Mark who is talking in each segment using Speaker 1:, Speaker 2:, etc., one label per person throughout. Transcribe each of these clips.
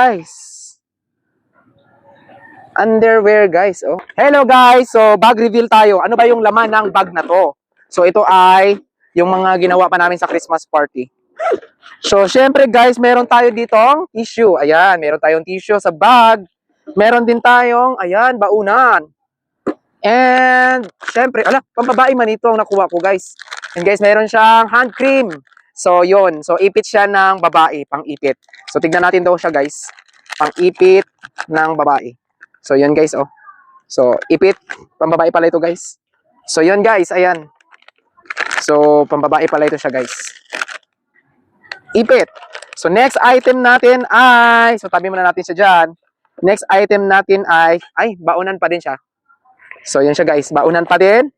Speaker 1: Guys, underwear guys, oh. Hello guys, so bag reveal tayo. Ano ba yung laman ng bag na to? So ito ay yung mga ginawa pa namin sa Christmas party. So syempre guys, meron tayo ditong tissue. Ayan, meron tayong tissue sa bag. Meron din tayong, ayan, baunan. And syempre, pambabae man ito ang nakuha ko guys. And guys, meron siyang hand cream. So yun, so ipit siya ng babae, pang-ipit. So tignan natin daw siya guys. Pang-ipit ng babae. So yun guys, oh. So ipit, pambabae pala ito guys. So yun guys, ayan. So pambabae pala ito siya guys. Ipit. So next item natin ay, so tabi muna natin siya dyan. Next item natin ay baunan pa din siya. So yun siya guys, baunan pa din.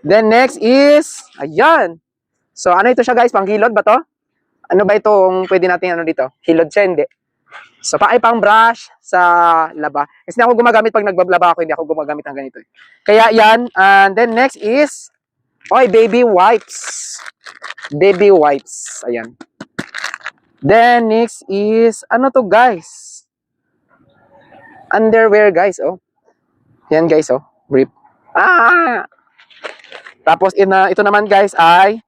Speaker 1: Then next is, ayan. So ano ito siya guys, panghilod ba to? Ano ba itong pwede natin ano dito? Hilod siya, hindi. So pang brush sa laba. Kasi hindi ako gumagamit pag nagbablaba ako, hindi ako gumagamit ng ganito. Kaya yan, and then next is, baby wipes. Baby wipes, ayan. Then next is, ano to guys? Underwear guys, oh. Yan guys, oh. Brief. Tapos ito naman guys ay,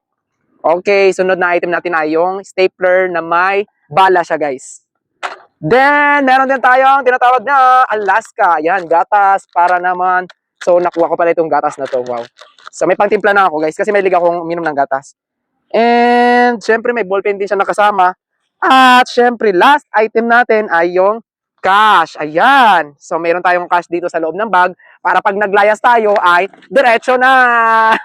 Speaker 1: okay, sunod na item natin ay yung stapler na may bala siya guys. Then, meron din tayong tinatawag na Alaska. Yan, gatas para naman. So, nakuha ko pala itong gatas na to. Wow. So, may pangtimpla na ako guys kasi may liga akong minom ng gatas. And, syempre may ballpen din siya nakasama. At, syempre, last item natin ay yung cash. Ayan. So, meron tayong cash dito sa loob ng bag para pag naglayas tayo ay diretso na.